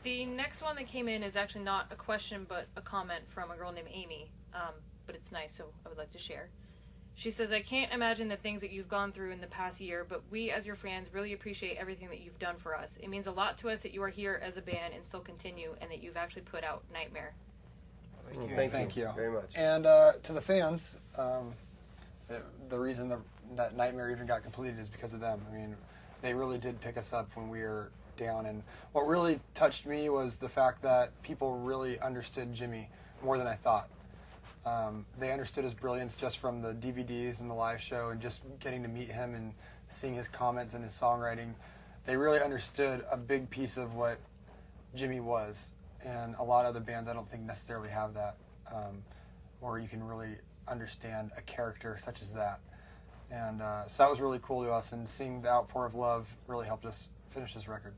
The next one that came in is actually not a question, but a comment from a girl named Amy. But it's nice, so I would like to share. She says, I can't imagine the things that you've gone through in the past year, but we as your fans really appreciate everything that you've done for us. It means a lot to us that you are here as a band and still continue, and that you've actually put out Nightmare. Thank you very much. And to the fans, the reason that Nightmare even got completed is because of them. I mean, they really did pick us up when we were down, and what really touched me was the fact that people really understood Jimmy more than I thought. They understood his brilliance just from the DVDs and the live show and just getting to meet him and seeing his comments and his songwriting. They really understood a big piece of what Jimmy was, and a lot of other bands I don't think necessarily have that, where you can really understand a character such as that. And so that was really cool to us, and seeing the outpour of love really helped us finish this record.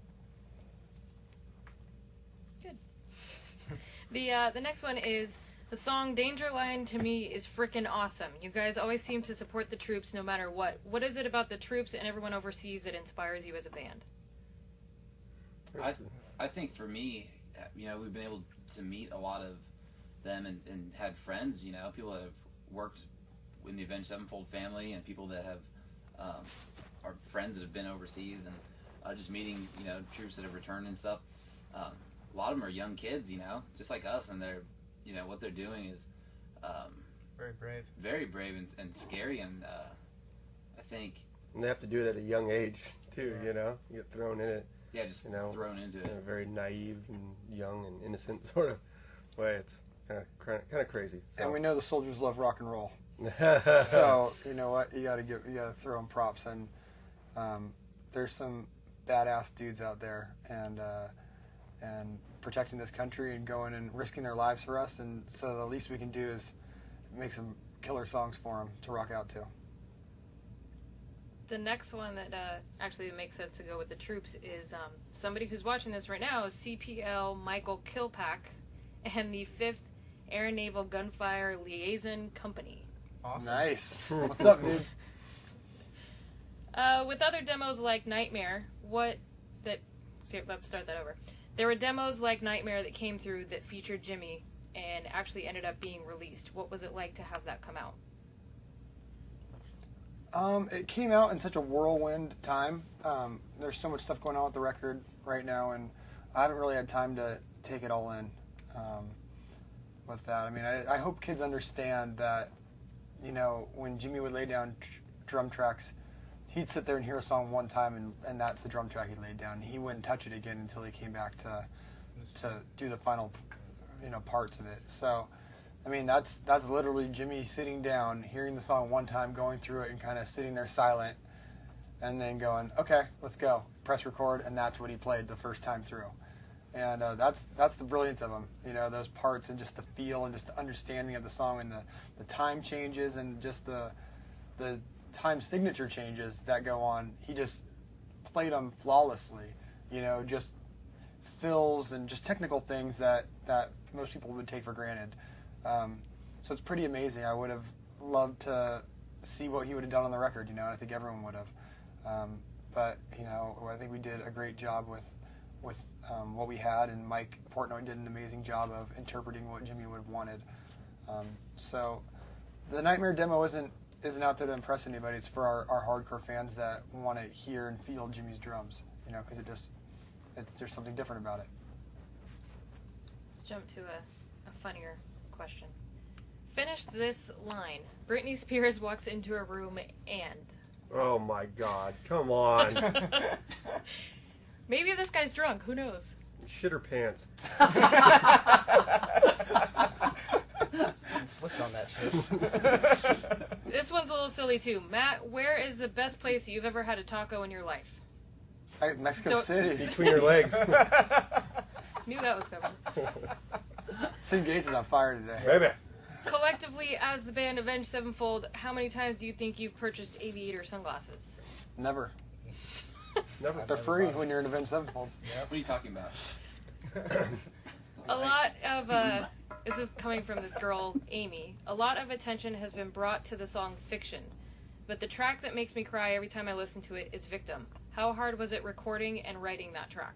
Good. The next one is, the song Danger Line to me is frickin' awesome. You guys always seem to support the troops no matter what. What is it about the troops and everyone overseas that inspires you as a band? I think for me, we've been able to meet a lot of them and had friends, people that have worked in the Avenged Sevenfold family and people that have are friends that have been overseas, and just meeting, troops that have returned and stuff. A lot of them are young kids, just like us, and they're, what they're doing is very brave and scary, and I think... And they have to do it at a young age, too, You get thrown in it. Yeah, just thrown into it. In a very naive and young and innocent sort of way. It's kind of crazy. So. And we know the soldiers love rock and roll. So, you know what? You gotta throw them props. And there's some badass dudes out there, and protecting this country and going and risking their lives for us. And so the least we can do is make some killer songs for them to rock out to. The next one that actually makes sense to go with the troops is somebody who's watching this right now is CPL Michael Kilpack and the 5th Air Naval Gunfire Liaison Company. Awesome. Nice. What's up, dude? With other demos like Nightmare, let's start that over. There were demos like Nightmare that came through that featured Jimmy and actually ended up being released. What was it like to have that come out? It came out in such a whirlwind time. There's so much stuff going on with the record right now, and I haven't really had time to take it all in with that. I mean, I hope kids understand that, when Jimmy would lay down drum tracks, he'd sit there and hear a song one time, and that's the drum track he laid down. He wouldn't touch it again until he came back to do the final, parts of it. So, I mean, that's literally Jimmy sitting down, hearing the song one time, going through it, and kind of sitting there silent, and then going, okay, let's go, press record, and that's what he played the first time through. And that's the brilliance of them, those parts, and just the feel and just the understanding of the song, and the time changes and just the time signature changes that go on. He just played them flawlessly, just fills and just technical things that most people would take for granted. So it's pretty amazing. I would have loved to see what he would have done on the record, and I think everyone would have. But, I think we did a great job with what we had, and Mike Portnoy did an amazing job of interpreting what Jimmy would have wanted. So the Nightmare demo isn't out there to impress anybody. It's for our hardcore fans that want to hear and feel Jimmy's drums, because there's something different about it. Let's jump to a funnier question. Finish this line. Britney Spears walks into a room and... Oh my God, come on. Maybe this guy's drunk, who knows? Shit her pants. Slipped on that shit. This one's a little silly too. Matt, where is the best place you've ever had a taco in your life? Mexico City. Between your legs. Knew that was coming. St. Gates is on fire today. Baby. Collectively, as the band Avenged Sevenfold, how many times do you think you've purchased aviator sunglasses? Never. Never. They're free when you're in Avenged Sevenfold. What are you talking about? A lot of, this is coming from this girl, Amy, a lot of attention has been brought to the song Fiction, but the track that makes me cry every time I listen to it is Victim. How hard was it recording and writing that track?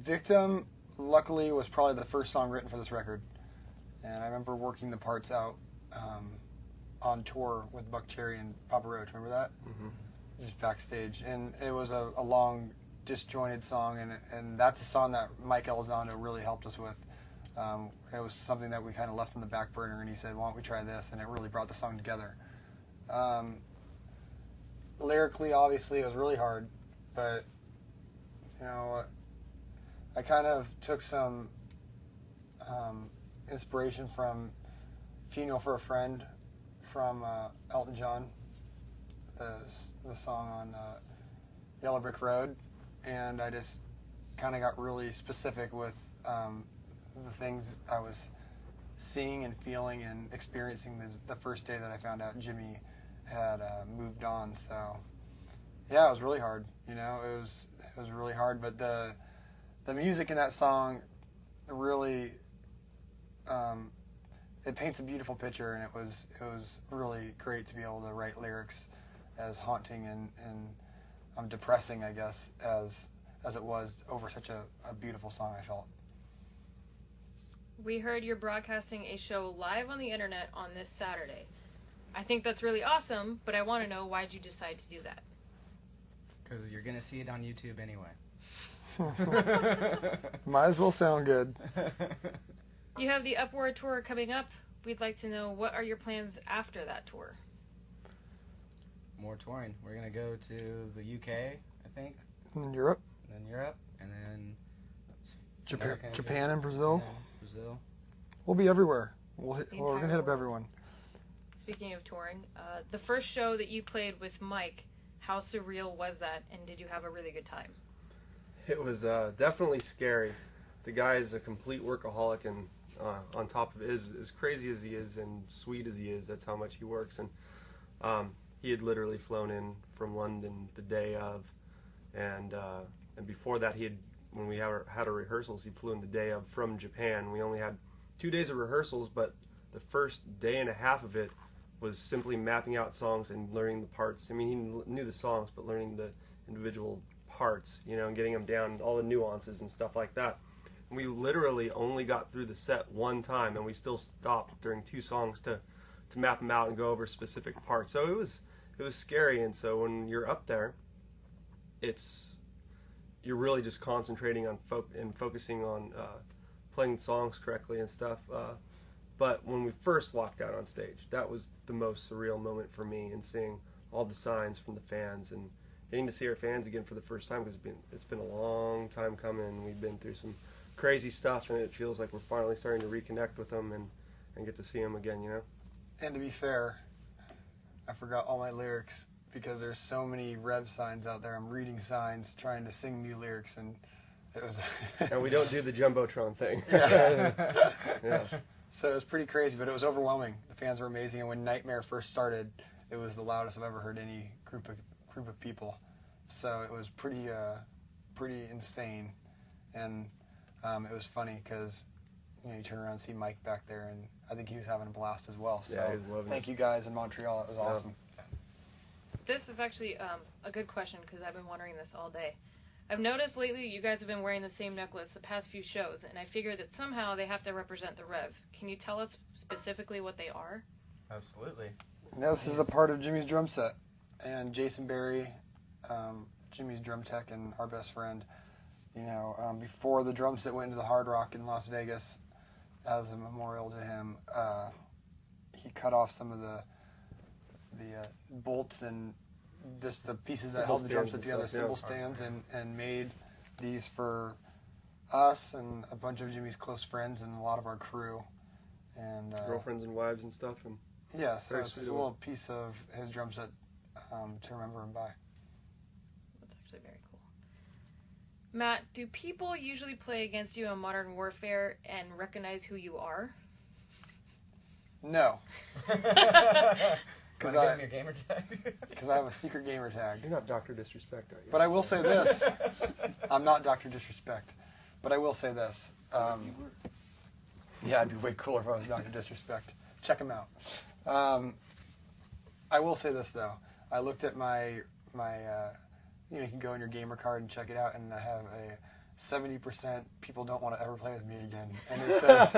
Victim, luckily, was probably the first song written for this record. And I remember working the parts out on tour with Buck Cherry and Papa Roach. Remember that? Mm-hmm. Just backstage. And it was a long, disjointed song, and that's a song that Mike Elizondo really helped us with. It was something that we kind of left on the back burner, and he said, why don't we try this? And it really brought the song together. Lyrically, obviously, it was really hard, but, you know, I kind of took some inspiration from Funeral for a Friend from Elton John, the song on Yellow Brick Road, and I just kind of got really specific with the things I was seeing and feeling and experiencing the first day that I found out Jimmy had moved on. So yeah, it was really hard. You know, it was really hard. But the music in that song really it paints a beautiful picture, and it was really great to be able to write lyrics as haunting and depressing, I guess, as it was over such a beautiful song. I felt. We heard you're broadcasting a show live on the internet on this Saturday. I think that's really awesome, but I want to know, why'd you decide to do that? Because you're going to see it on YouTube anyway. Might as well sound good. You have the Upward tour coming up. We'd like to know, what are your plans after that tour? More touring. We're going to go to the UK, I think. In Europe. And then Europe. And then Japan and Brazil. Yeah, Brazil. We'll be everywhere. We're The going to entire hit up world. everyone. Speaking of touring, the first show that you played with Mike, how surreal was that, and did you have a really good time? It was definitely scary. The guy is a complete workaholic, and on top of it, as crazy as he is and sweet as he is, that's how much he works. And he had literally flown in from London the day of, and before that, when we had our rehearsals, he flew in the day of from Japan. We only had 2 days of rehearsals, but the first day and a half of it was simply mapping out songs and learning the parts. I mean, he knew the songs, but learning the individual parts, you know, and getting them down, all the nuances and stuff like that. And we literally only got through the set one time, and we still stopped during 2 songs to map them out and go over specific parts. So it was scary. And so when you're up there, you're really just concentrating on focusing on playing songs correctly and stuff. But when we first walked out on stage, that was the most surreal moment for me, and seeing all the signs from the fans and getting to see our fans again for the first time, because it's been a long time coming. We've been through some crazy stuff, and it feels like we're finally starting to reconnect with them and get to see them again, you know? And to be fair, I forgot all my lyrics because there's so many Rev signs out there. I'm reading signs, trying to sing new lyrics, and it was... And we don't do the Jumbotron thing. Yeah. Yeah. So it was pretty crazy, but it was overwhelming. The fans were amazing, and when Nightmare first started, it was the loudest I've ever heard any group of people. So it was pretty insane, and it was funny because you turn around and see Mike back there, and I think he was having a blast as well. So Yeah, he was loving thank it. you guys in Montreal. It was awesome. This is actually a good question, because I've been wondering this all day. I've noticed lately you guys have been wearing the same necklace the past few shows, and I figure that somehow they have to represent the Rev. Can you tell us specifically what they are? Absolutely. Yeah, this is a part of Jimmy's drum set, and Jason Berry, Jimmy's drum tech and our best friend, before the drum set went into the Hard Rock in Las Vegas, as a memorial to him, he cut off some of the bolts and just the pieces that held the drum set together, cymbal stands, and made these for us and a bunch of Jimmy's close friends and a lot of our crew. And Girlfriends and wives and stuff. And yeah, so very it's just a suitable. little piece of his drum set to remember him by. That's actually very cool. Matt, do people usually play against you in Modern Warfare and recognize who you are? No. Because I give me your gamer tag. Because I have a secret gamer tag. You're not Dr. Disrespect, are you? But I will say this. I'm not Dr. Disrespect. But I will say this. Yeah, it'd be way cooler if I was Dr. Disrespect. Check him out. I will say this, though. I looked at my you can go in your gamer card and check it out, and I have a 70% people don't want to ever play with me again, and it says,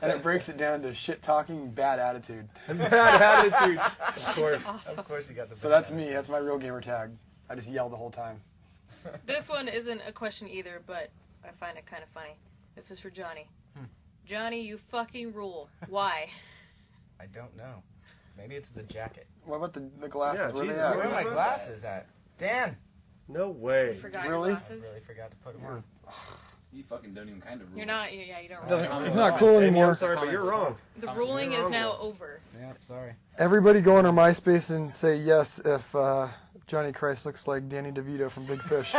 and it breaks it down to shit talking, bad attitude. Bad attitude. Of course. Awesome. Of course you got the. So that's me. That's my real gamer tag. I just yell the whole time. This one isn't a question either, but I find it kind of funny. This is for Johnny. Johnny, you fucking rule. Why? I don't know. Maybe it's the jacket. What about the glasses? Yeah, Where Jesus, are they at? Where are my glasses at? Dan! No You way. forgot Really? your I glasses? really forgot to put them on. You fucking don't even kind of rule. You're not, yeah, you don't rule. Doesn't, Comments it's are not fine. cool Amy, anymore. I'm sorry, but you're wrong. The ruling You're is wrong. now over. Yep, sorry. Everybody go on our MySpace and say yes if Johnny Christ looks like Danny DeVito from Big Fish.